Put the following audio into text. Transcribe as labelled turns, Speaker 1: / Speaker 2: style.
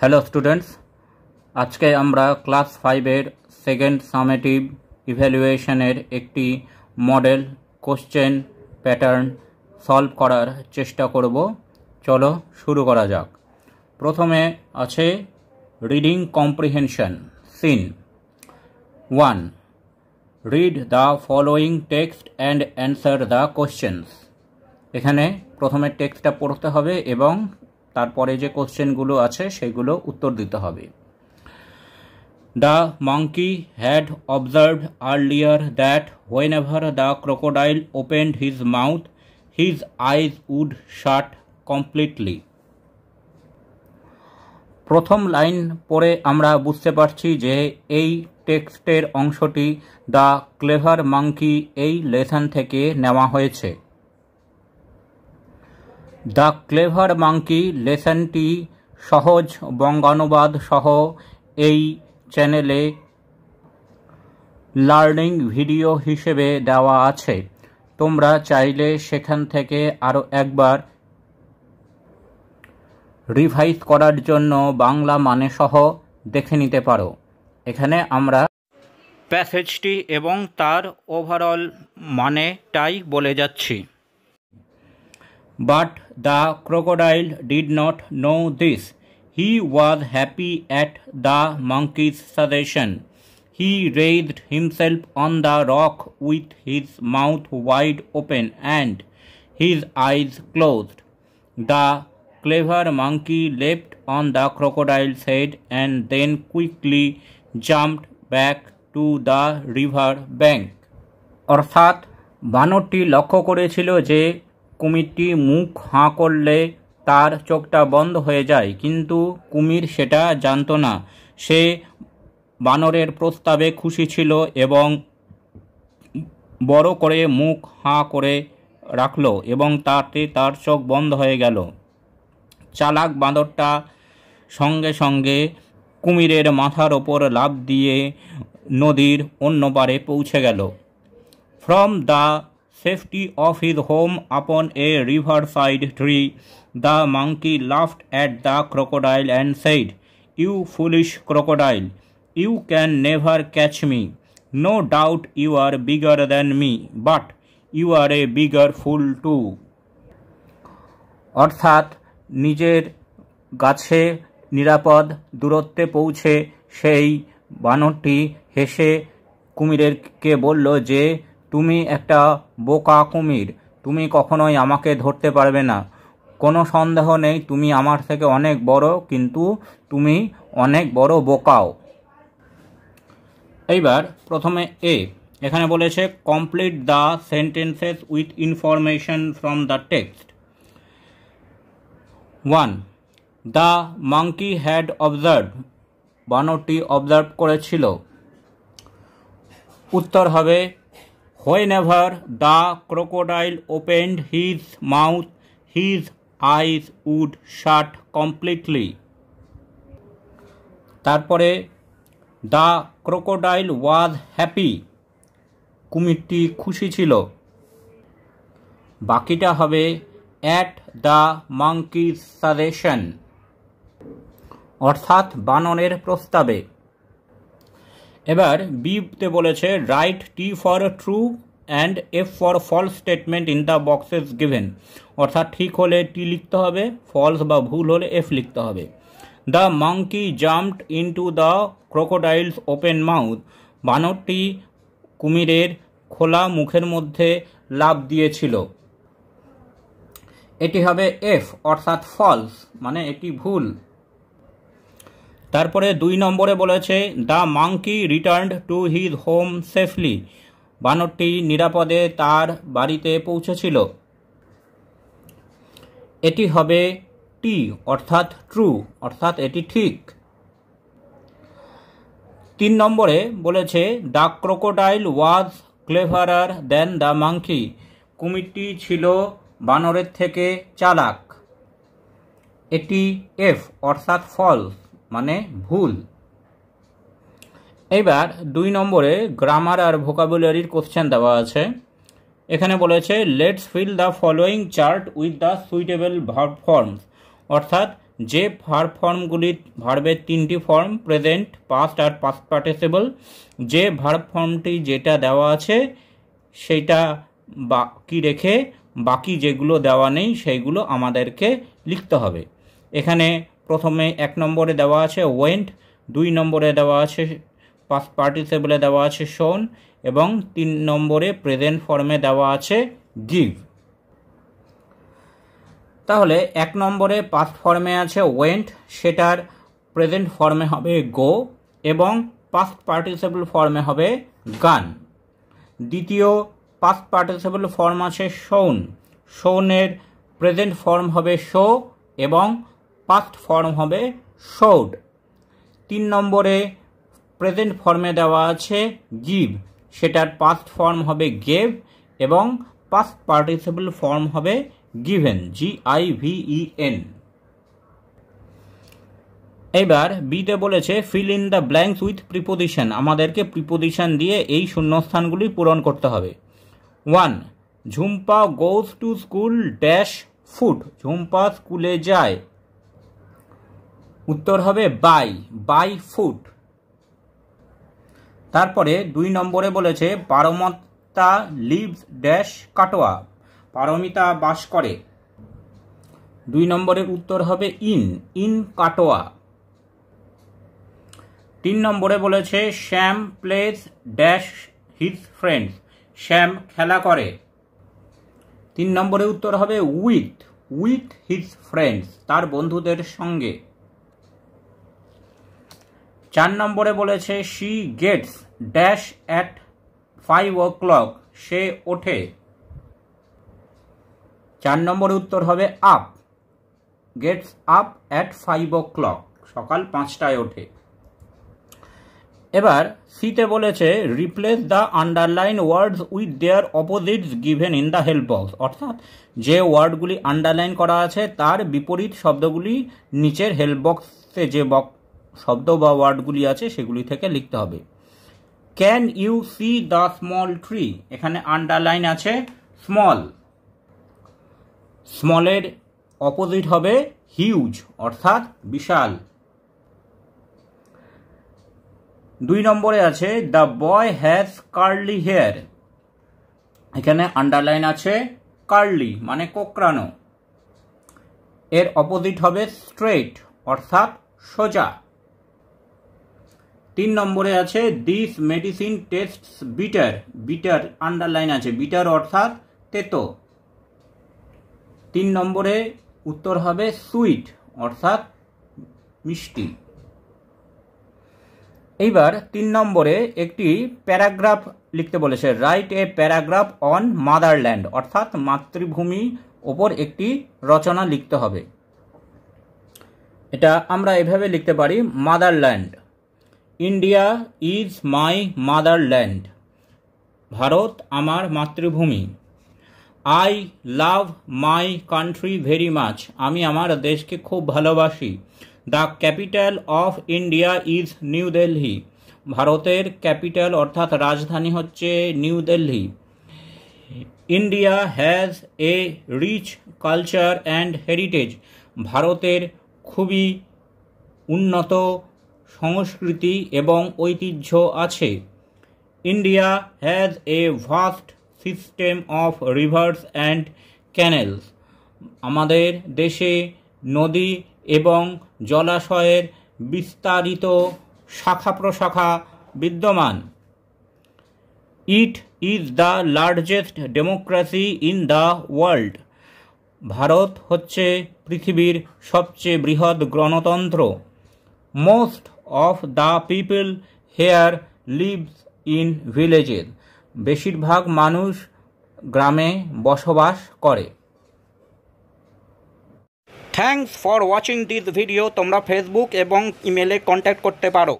Speaker 1: Hello students, আজকে আমরা class 5-এর second summative ইভ্যালুয়েশনের একটি মডেল কোশ্চেন প্যাটার্ন সলভ করার চেষ্টা করব। চলো শুরু করা যাক। প্রথমে আছে reading comprehension seen 1। Read the following text and answer the questions. এখানে প্রথমে টেক্সটটা পড়তে হবে এবং তারপরে যে কোশ্চেনগুলো আছে সেগুলো উত্তর দিতে হবে। The monkey had observed earlier that whenever the crocodile opened his mouth, his eyes would shut completely. প্রথম লাইন পড়ে আমরা বুঝতে পারছি যে এই টেক্সটের অংশটি দ্য ক্লেভার মাঙ্কি এই লেসন থেকে নেওয়া হয়েছে। দ্য ক্লেভার মাঙ্কি লেসনটি সহজ বঙ্গানুবাদ সহ এই চ্যানেলে লার্নিং ভিডিও হিসেবে দেওয়া আছে। তোমরা চাইলে সেখান থেকে আরও একবার রিভাইজ করার জন্য বাংলা মানে সহ দেখে নিতে পারো। এখানে আমরা প্যাসেজটি এবং তার ওভারঅল মানেটাই বলে যাচ্ছি। But the crocodile did not know this. He was happy at the monkey's suggestion. He raised himself on the rock with his mouth wide open and his eyes closed. The clever monkey leapt on the crocodile's head and then quickly jumped back to the river bank. অর্থাৎ বানরটি লক্ষ্য করেছিল যে কুমিরটি মুখ হাঁ করলে তার চোখটা বন্ধ হয়ে যায়, কিন্তু কুমির সেটা জানতো না। সে বানরের প্রস্তাবে খুশি ছিল এবং বড় করে মুখ হাঁ করে রাখলো এবং তাতে তার চোখ বন্ধ হয়ে গেল। চালাক বাঁদরটা সঙ্গে সঙ্গে কুমিরের মাথার ওপর লাফ দিয়ে নদীর অন্য পারে পৌঁছে গেল। From the safety of his home upon a riverside tree, the monkey laughed at the crocodile and said, "You foolish crocodile, you can never catch me. No doubt you are bigger than me, but you are a bigger fool too." অর্থাৎ নিজের গাছে নিরাপদ দূরত্বে পৌঁছে সেই বানরটি হেসে কুমিরকে বলল যে তুমি একটা বোকা কুমির, তুমি কখনোই আমাকে ধরতে পারবে না। কোনো সন্দেহ নেই তুমি আমার থেকে অনেক বড়, কিন্তু তুমি অনেক বড় বোকাও। এইবার প্রথমে এখানে বলেছে complete the sentences with information from the text. 1. The monkey had observe, বানরটি অবজার্ভ করেছিল। উত্তর হবে whenever the crocodile opened his mouth, his eyes would shut completely. তারপরে the crocodile was happy, কুমিরটি খুশি ছিল। বাকিটা হবে at the monkey's suggestion, অর্থাৎ বানরের প্রস্তাবে। এবার বিতে বলেছে write T for true and F for false statement in the boxes given, অর্থাৎ ঠিক হলে টি লিখতে হবে, ফলস বা ভুল হলে এফ লিখতে হবে। The monkey jumped into the crocodile's open mouth, বানরটি কুমিরের খোলা মুখের মধ্যে লাফ দিয়েছিল। এটি হবে এফ, অর্থাৎ ফলস, মানে এটি ভুল। তারপরে 2 নম্বরে বলেছে the monkey returned to his home safely, বানরটি নিরাপদে তার বাড়িতে পৌঁছেছিল। এটি হবে টি, অর্থাৎ ট্রু, অর্থাৎ এটি ঠিক। 3 নম্বরে বলেছে the crocodile was cleverer than the monkey, কুমিরটি ছিল বানরের থেকে চালাক। এটি এফ, অর্থাৎ ফলস, মানে ভুল। এবার 2 নম্বরে গ্রামার আর ভোকাবুলারির কোশ্চেন দেওয়া আছে। এখানে বলেছে let's fill the following chart with the suitable verb forms, অর্থাৎ যে ভার্ব ফর্মগুলি ভার্বের তিনটি ফর্ম প্রেজেন্ট, পাস্ট আর পাস্ট পার্টিসিপল, যে ভার্ব ফর্মটি যেটা দেওয়া আছে সেইটা বাকি রেখে বাকি যেগুলো দেওয়া নেই সেইগুলো আমাদেরকে লিখতে হবে। এখানে প্রথমে 1 নম্বরে দেওয়া আছে ওয়েন্ট, 2 নম্বরে দেওয়া আছে পাস্ট পার্টিসিপলে দেওয়া আছে শোন এবং 3 নম্বরে প্রেজেন্ট ফর্মে দেওয়া আছে গিভ। তাহলে 1 নম্বরে পাস্ট ফর্মে আছে ওয়েন্ট, সেটার প্রেজেন্ট ফর্মে হবে গো এবং পাস্ট পার্টিসিপল ফর্মে হবে গান। দ্বিতীয় পাস্ট পার্টিসিপল ফর্ম আছে শোন, শোনের প্রেজেন্ট ফর্ম হবে শো এবং পাস্ট ফর্ম হবে শোড। 3 নম্বরে প্রেজেন্ট ফর্মে দেওয়া আছে গিভ, সেটার পাস্ট ফর্ম হবে গেভ এবং পাস্ট পার্টিসিপল ফর্ম হবে গিভেন, GIVEN। এবার বিতে বলেছে fill in the blanks with preposition, আমাদেরকে প্রিপোজিশন দিয়ে এই শূন্যস্থানগুলি পূরণ করতে হবে। 1. Jhumpa goes to school dash foot, Jhumpa স্কুলে যায়, উত্তর হবে বাই ফুট। তারপরে 2 নম্বরে বলেছে পারমিতা লিভস ড্যাশ কাটোয়া, পারমিতা বাস করে, 2 নম্বরের উত্তর হবে ইন কাটোয়া। 3 নম্বরে বলেছে শ্যাম প্লেস ড্যাশ হিজ ফ্রেন্ডস, শ্যাম খেলা করে, 3 নম্বরের উত্তর হবে উইথ হিজ ফ্রেন্ডস, তার বন্ধুদের সঙ্গে। 4 নম্বরে বলেছে she gets dash at 5 o'clock, সে ওঠে, 4 নম্বরের উত্তর হবে up, gets up at 5 o'clock, সকাল 5টায় ওঠে। এবার সিতে বলেছে replace the underline words with their opposites given in the help box, অর্থাৎ যে ওয়ার্ডগুলি আন্ডারলাইন করা আছে তার বিপরীত শব্দগুলি নিচের হেল্প বক্সে যে শব্দ বা ওয়ার্ডগুলি আছে সেগুলি থেকে লিখতে হবে। Can you see the small tree, এখানে আন্ডারলাইন আছে স্মল, স্মলের অপোজিট হবে হিউজ অর্থাৎ বিশাল। 2 নম্বরে আছে the boy has curly hair, এখানে আন্ডারলাইন আছে কার্লি মানে কোঁকড়ানো, এর অপোজিট হবে স্ট্রেট অর্থাৎ সোজা। 3 নম্বরে আছে this medicine tastes bitter underline আছে, বিটার অর্থাৎ তেতো। 3 নম্বরে উত্তর হবে সুইট অর্থাৎ মিষ্টি। এইবার 3 নম্বরে একটি প্যারাগ্রাফ লিখতে বলেছে, write a paragraph on motherland, অর্থাৎ মাতৃভূমি ওপর একটি রচনা লিখতে হবে। এটা আমরা এভাবে লিখতে পারি, motherland, India is my motherland, Bharat আমার মাতৃভূমি। I love my country very much, আমি আমার দেশকে খুব ভালোবাসি। The capital of India is New Delhi, ভারতের ক্যাপিটাল অর্থাৎ রাজধানী হচ্ছে New Delhi. India has a rich culture and heritage, ভারতের খুবই উন্নত সংস্কৃতি এবং ঐতিহ্য আছে। India has a vast system of rivers and canals, আমাদের দেশে নদী এবং জলাশয়ের বিস্তারিত শাখা প্রশাখা বিদ্যমান। It is the largest democracy in the world, Bharat হচ্ছে পৃথিবীর সবচেয়ে বৃহৎ গণতন্ত্র। Most of the people hair lives in villages, বেশিরভাগ মানুষ গ্রামে বসবাস করে। Thanks for watching this video, তোমরা ফেসবুক এবং ইমেলে কন্ট্যাক্ট করতে পারো।